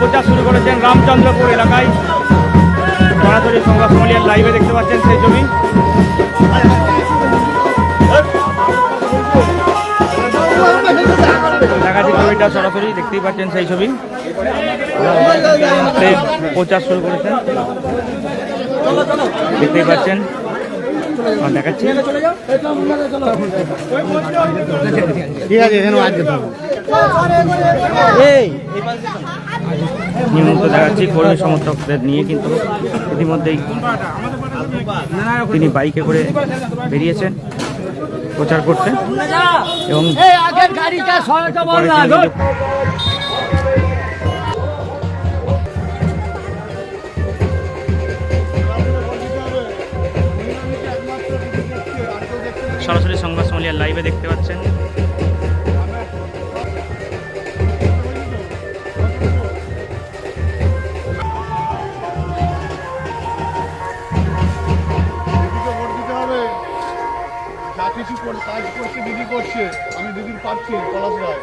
প্রচার শুরু করেছেন রামচন্দ্রপুর এলাকায়। সরাসরি সংবাদ সম্মেলন লাইভে দেখতে পাচ্ছেন সেই ছবি। দেখাচ্ছি ছবিটা সরাসরি, দেখতেই পাচ্ছেন সেই ছবি। প্রচার শুরু করেছেন, দেখতেই পাচ্ছেন। দেখাচ্ছি ঠিক আছে, নিয়মিত দেখাচ্ছি কর্মী সমর্থকদের নিয়ে, কিন্তু ইতিমধ্যেই তিনি বাইকে করে বেরিয়েছেন প্রচার করতে এবং সরাসরি সংবাদ সম্মেলন লাইভে দেখতে পাচ্ছেন। কিছু কাজ করছে দিদি, করছে, আমি দিদির পাচ্ছি পলাশ রায়।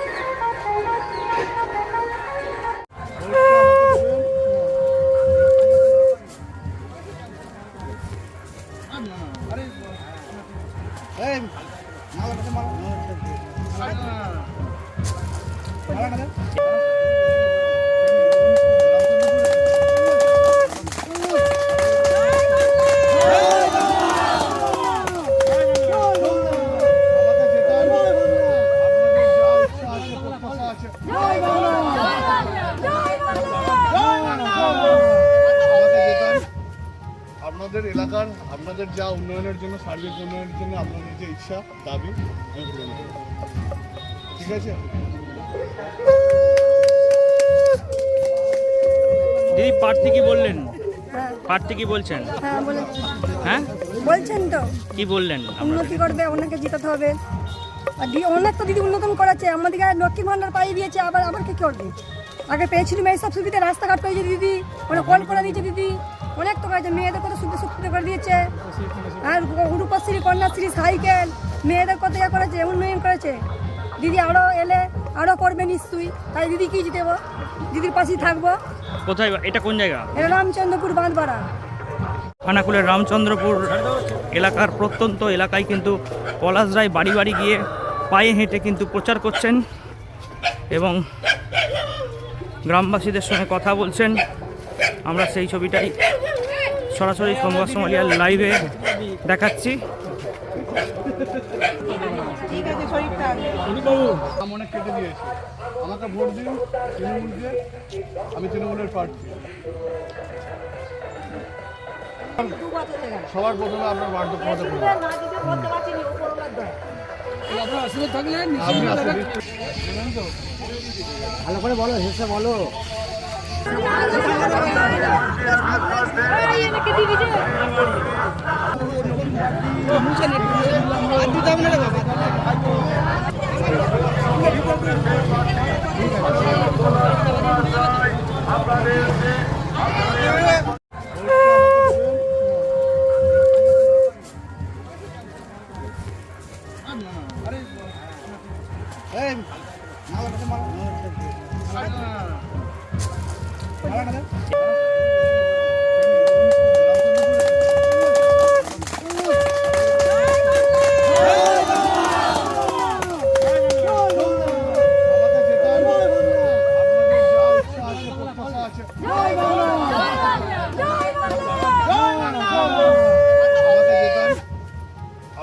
আপনাদের এলাকার, আপনাদের যা উন্নয়নের জন্য, সার্বিক উন্নয়নের জন্য আপনাদের যে ইচ্ছা দাবি আমি পূরণ করব, ঠিক আছে? দিদি প্রার্থী কি বললেন? প্রার্থী কি বলছেন? হ্যাঁ বলছেন তো, কি বললেন? উন্নতি করবে, ওনাকে জিতাতে হবে। আর অনেক তো দিদি উন্নতন করেছে, আমাদেরকে লক্ষ্মী ভান্ডার পাইয়ে দিয়েছে, আবার কি করবে? আগে পেয়েছিলাম এইসব সুবিধা, রাস্তাঘাট করেছে দিদি, অনেক কল করে দিয়েছে দিদি, অনেক তো করেছে, মেয়েদের কত সুবিধা করে দিয়েছে। আর রূপশ্রী, কন্যাশ্রী, সাইকেল, মেয়েদের কত ইয়ে করেছে, উন্নয়ন করেছে দিদি। আরও এলে আরও করবে নিশ্চয়ই, তাই দিদি কি জিতেবো, দিদির পাশেই থাকবো। কোথায় এটা, কোন জায়গা? এটা রামচন্দ্রপুর বাঁধপাড়া, খানাকুলের রামচন্দ্রপুর এলাকার প্রত্যন্ত এলাকায় কিন্তু পলাশ রায় বাড়ি বাড়ি গিয়ে পায়ে হেঁটে কিন্তু প্রচার করছেন এবং গ্রামবাসীদের সঙ্গে কথা বলছেন। আমরা সেই ছবিটাই সরাসরি সংবাদ সম্মেলন লাইভে দেখাচ্ছি। অনেক কেটে দিয়েছে, আমাকে ভোট দিন তৃণমূলকে, আমি তৃণমূলের প্রার্থী। সবার প্রথমে আপনার বার্ধক্য হতে পারে, ভালো করে বলো, হেসে বলো।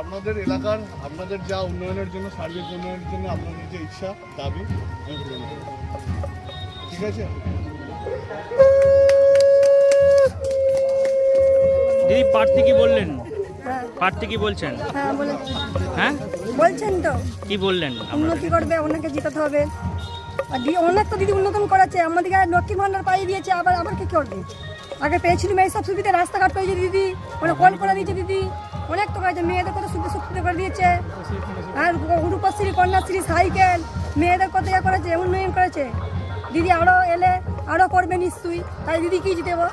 আপনাদের এলাকার, আপনাদের যা উন্নয়নের জন্য, সার্বিক উন্নয়নের জন্য আপনাদের যে ইচ্ছা দাবি আমি পূরণ করব, ঠিক আছে? দিদি প্রার্থী কি বললেন? প্রার্থী কি বলছেন? হ্যাঁ বলছেন তো, কি বললেন? উন্নতি করবে, ওনাকে জিতাতে হবে। আর অনেক তো দিদি উন্নতন করেছে, আমাদেরকে লক্ষ্মী ভান্ডার পাইয়ে দিয়েছে, আবার কি করবে? আগে পেয়েছিলাম এইসব সুবিধা, রাস্তাঘাট করেছে দিদি, অনেক কল করে দিয়েছে দিদি, অনেক তো করেছে, মেয়েদের কত সুবিধা করে দিয়েছে। আর রূপশ্রী, কন্যাশ্রী, সাইকেল, মেয়েদের কত ইয়ে করেছে, উন্নয়ন করেছে দিদি। আরও এলে আরও করবে নিশ্চয়ই, তাই দিদি কি জিতেবো,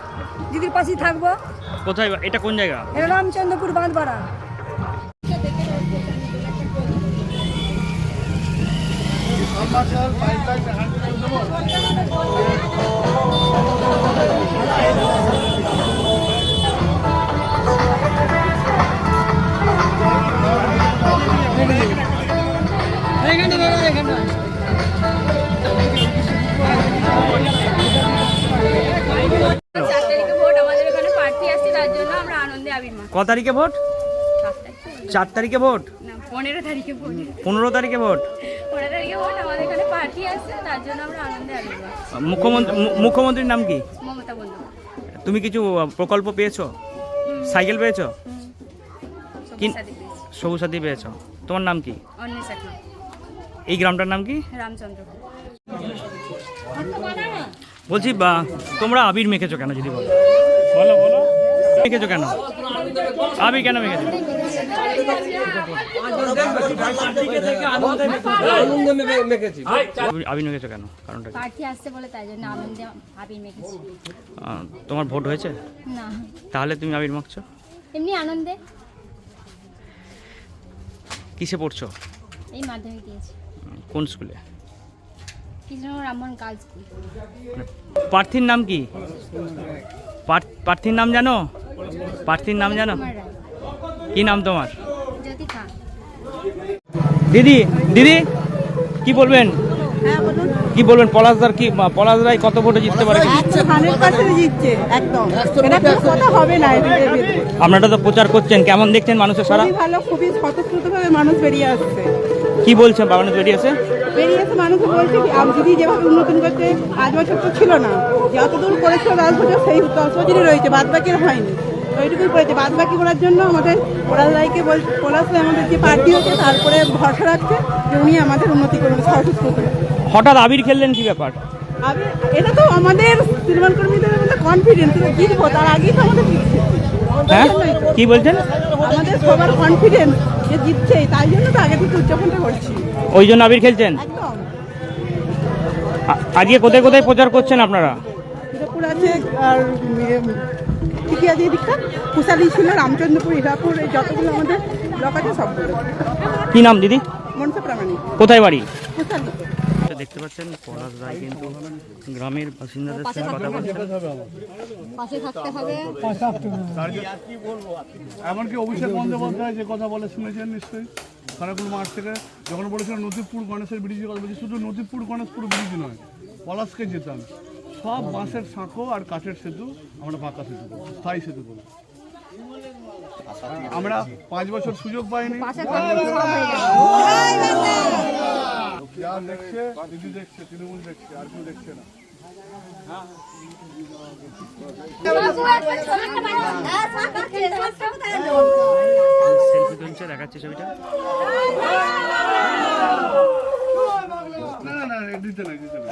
দিদির পাশেই থাকবো। কোথায় এটা, কোন জায়গা? এটা রামচন্দ্রপুর বাঁধপাড়া। পাইপ লাইন তারিখে ভোট? 4 তারিখে ভোট? না 15 তারিখে ভোট। 15 তারিখে ভোট। 15 তারিখে ভোট, আমাদের এখানে পার্টি আছে, তার জন্য আমরা আনন্দে আছি। মুখ্যমন্ত্রীর নাম কি? মমতা বন্দ্যোপাধ্যায়। তুমি কিছু প্রকল্প পেয়েছো? সাইকেল পেয়েছো? সবুজ সাথী পেয়েছি। সবুজ সাথী পেয়েছো। তোমার নাম কি? অন্বেষা খান। এই গ্রামটার নাম কি? রামচন্দ্রপুর। বলছি বা তোমরা আবির মেখেছো কেন যদি বলো? বলো মেখেছো কেন? আবির কেন মেখেছো? আবির মেখেছো কেন? কারণটা কি? পার্টি আসছে বলে তাই জন্য আনন্দে আবির মেখেছি। তোমার ভোট হয়েছে? না, তাহলে তুমি আবির মাখছো? এমনি আনন্দে। কিসে পড়ছো? এই মাধ্যমিক দিয়েছি, কোন স্কুলে? Krishnanagar Rammohan girls school. প্রার্থীর নাম কি? প্রার্থীর নাম জানো? প্রার্থীর নাম জানো? কুমার রায়। কি নাম তোমার? জ্যোতি খান। দিদি দিদি কি বলবেন? হ্যাঁ বলুন। কি বলবেন পলাশদার কি পলাশ রায় কত ভোটে জিততে পারে? 100% জিতছে একদম। এটা কোনো কথা হবে না এর ভিতরে। আপনারা তো প্রচার করছেন, কেমন দেখছেন মানুষের সারা? খুবই ভালো, খুবই স্বতঃস্ফূর্তভাবে মানুষ বেরিয়ে আসছে। কি বলছেন মানুষ বেরিয়েছে? বেরিয়ে এসে মানুষ বলছে কি দিদি যেভাবে উন্নয়ন করছে 5 বছর তো ছিল না, যতদূর করেছিল 10 বছর সেই 10 বছরই রয়েছে, বাদ বাকি হয়নি। ওইটুকুই করেছে, বাদ বাকি করার জন্য আমাদের পলাশ রায়কে পলাশ রায় আমাদের যে পার্টি হচ্ছে তারপরে ভরসা রাখছে যে উনি আমাদের উন্নতি করবেন স্বতঃস্ফূর্ত। হঠাৎ আবির খেললেন কি ব্যাপার? এটা তো আমাদের তৃণমূল কর্মীদের মধ্যে কনফিডেন্স জিতবো, তার আগেই তো আমাদের জিতছে। হ্যাঁ কি বলছেন? আমাদের সবার কনফিডেন্স যে জিতছে, তাই জন্য তো আগে থেকে উদযাপনটা করছি। ওই জন্য আবির খেলছেন? একদম। আজকে কোথায় কোথায় প্রচার করছেন আপনারা? হিরাপুর আছে, আর ঠিকই আছে এদিকটা কুশালি ছিল, রামচন্দ্রপুর, হিরাপুর, এই যতগুলো আমাদের ব্লক আছে সবগুলো। কি নাম দিদি? মনসা প্রামাণিক। কোথায় বাড়ি? কুশালি। দেখতে পাচ্ছেন পলাশ রায় কিন্তু গ্রামের বাসিন্দাদের সঙ্গে কথা বলছেন। পাশে থাকতে হবে। এমনকি অভিষেক বন্দ্যোপাধ্যায় যে কথা বলে শুনেছেন নিশ্চয়ই, খানাকুল মাঠ থেকে যখন বলেছিল নদীপুর গণেশের ব্রিজের কথা বলছি, শুধু নদীপুর গণেশপুর ব্রিজ নয়, পলাশকে যেতাম সব বাঁশের সাঁকো আর কাঠের সেতু আমরা পাকা সেতু করবো, স্থায়ী সেতু করবো। আমরা 5 বছর সুযোগ পাইনি। যা দেখছে দিদি দেখছে, তৃণমূল দেখছে, আর কেউ দেখছে না। সেলফি তুলছে, দেখাচ্ছে ছবিটা। না না না দিতে নাই, দিতে নাই।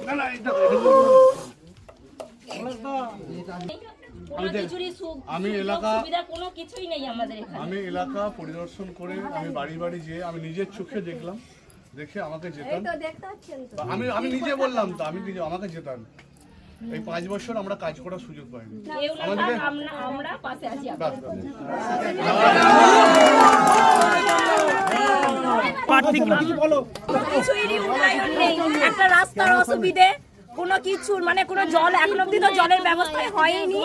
না না এটা আমি এলাকা পরিদর্শন করে আমি বাড়ি বাড়ি যেয়ে আমি নিজের চোখে দেখলাম, দেখে আমাকে যেতাম। আমি নিজে বললাম তো, আমি নিজে আমাকে যেতাম। এই 5 বছর আমরা কাজ করার সুযোগ পাইনি। আমরা পাশে আছি। একটা রাস্তার অসুবিধে, কোনো কিছুর মানে কোনো জল এখন অব্দি তো জলের ব্যবস্থা হয়নি।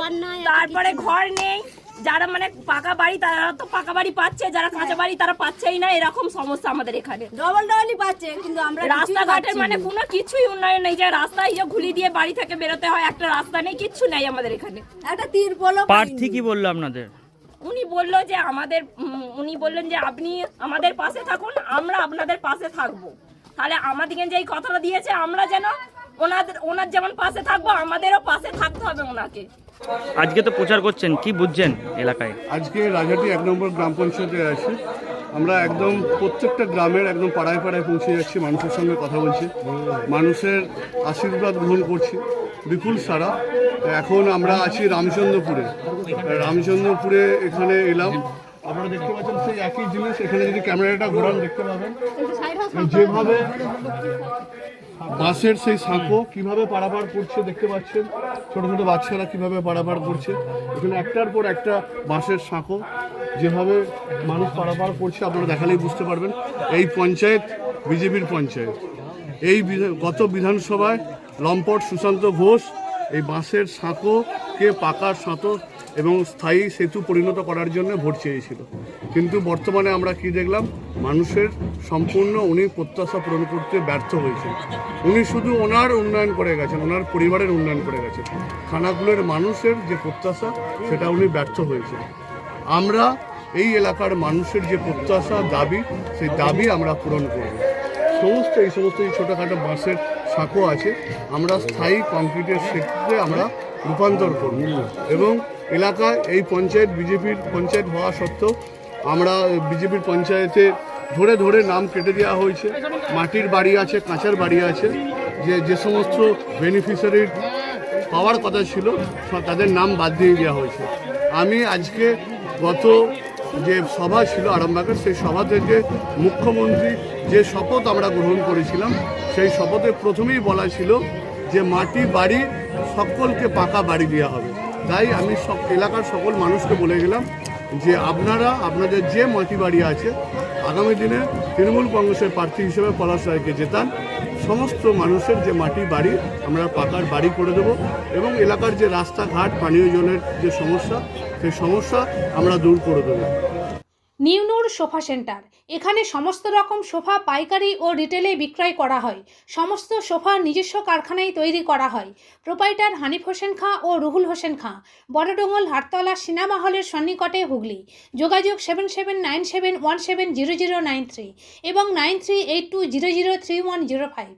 তারপরে ঘর নেই, যারা মানে পাকা বাড়ি তারা তো পাকা বাড়ি পাচ্ছে, যারা কাঁচা বাড়ি তারা পাচ্ছেই না। এরকম সমস্যা আমাদের এখানে। ডবলই পাচ্ছে, কিন্তু আমরা রাস্তাঘাটের মানে কোনো কিছুই উন্নয়ন নেই, যে রাস্তায় যে ঘুলি দিয়ে বাড়ি থেকে বেরোতে হয়, একটা রাস্তা নেই, কিচ্ছু নেই আমাদের এখানে। একটা তিরপল প্রার্থী কি বললো আপনাদের? উনি বললো যে উনি বললেন যে আপনি আমাদের পাশে থাকুন, আমরা আপনাদের পাশে থাকবো। তাহলে আমাদেরকে যে এই কথাটা দিয়েছে, আমরা যেন ওনার যেমন পাশে থাকবো, আমাদেরও পাশে থাকতে হবে ওনাকে। আজকে তো প্রচার করছেন, কি বুঝছেন এলাকায়? আজকে রাজাটি 1 নম্বর গ্রাম পঞ্চায়েতে আছি। আমরা একদম প্রত্যেকটা গ্রামের একদম পাড়ায় পাড়ায় পৌঁছে যাচ্ছি, মানুষের সঙ্গে কথা বলছি, মানুষের আশীর্বাদ গ্রহণ করছি বিপুল সারা। এখন আমরা আছি রামচন্দ্রপুরে। রামচন্দ্রপুরে এখানে এলাম, আপনারা দেখতে পাচ্ছেন সেই একই জিনিস। এখানে যদি ক্যামেরাটা ঘোরান দেখতে পাবেন যেভাবে বাঁশের সেই সাঁকো কিভাবে পারাপার করছে দেখতে পাচ্ছেন, ছোট ছোট বাচ্চারা কিভাবে পারাপার করছে। এখানে একটার পর একটা বাঁশের সাঁকো যেভাবে মানুষ পারাপার করছে আপনারা দেখালেই বুঝতে পারবেন। এই পঞ্চায়েত বিজেপির পঞ্চায়েত। এই গত বিধানসভায় লম্পট সুশান্ত ঘোষ এই বাঁশের সাঁকোকে পাকা সাঁতো এবং স্থায়ী সেতু পরিণত করার জন্য ভোট চেয়েছিল, কিন্তু বর্তমানে আমরা কি দেখলাম, মানুষের সম্পূর্ণ উনি প্রত্যাশা পূরণ করতে ব্যর্থ হয়েছেন। উনি শুধু ওনার উন্নয়ন করে গেছেন, ওনার পরিবারের উন্নয়ন করে গেছেন। খানাকুলের মানুষের যে প্রত্যাশা সেটা উনি ব্যর্থ হয়েছেন। আমরা এই এলাকার মানুষের যে প্রত্যাশা দাবি, সেই দাবি আমরা পূরণ করব। এই সমস্ত ছোটোখাটো বাঁশের সাঁকো আছে, আমরা স্থায়ী কংক্রিটের সেতুতে আমরা রূপান্তর করব এবং এলাকায় এই পঞ্চায়েত বিজেপির পঞ্চায়েত হওয়া সত্ত্বেও আমরা বিজেপির পঞ্চায়েতে ধরে ধরে নাম কেটে দেওয়া হয়েছে। মাটির বাড়ি আছে, কাঁচার বাড়ি আছে, যে সমস্ত বেনিফিশিয়ারির পাওয়ার কথা ছিল তাদের নাম বাদ দিয়ে দেওয়া হয়েছে। আমি আজকে গত যে সভা ছিল আরামবাগের, সেই সভা থেকে মুখ্যমন্ত্রী যে শপথ আমরা গ্রহণ করেছিলাম, সেই শপথে প্রথমেই বলা ছিল যে মাটি বাড়ি সকলকে পাকা বাড়ি দেওয়া হবে। তাই আমি এলাকার সকল মানুষকে বলে গেলাম যে আপনারা আপনাদের যে মাটি বাড়ি আছে আগামী দিনে তৃণমূল কংগ্রেসের প্রার্থী হিসেবে পলাশ রায়কে জেতান। সমস্ত মানুষের যে মাটি বাড়ি আমরা পাকার বাড়ি করে দেব এবং এলাকার যে রাস্তাঘাট পানীয় জলের যে সমস্যা, সেই সমস্যা আমরা দূর করে দেবো। নিউনুর সোফা সেন্টার, এখানে সমস্ত রকম সোফা পাইকারি ও রিটেলে বিক্রয় করা হয়। সমস্ত সোফা নিজস্ব কারখানায় তৈরি করা হয়। প্রোপাইটার হানিফ হোসেন খাঁ ও রুহুল হোসেন খাঁ, বড়ডোঙ্গল হাটতলা সিনেমা হলের সন্নিকটে, হুগলি। যোগাযোগ 7797170093 এবং 9382003105।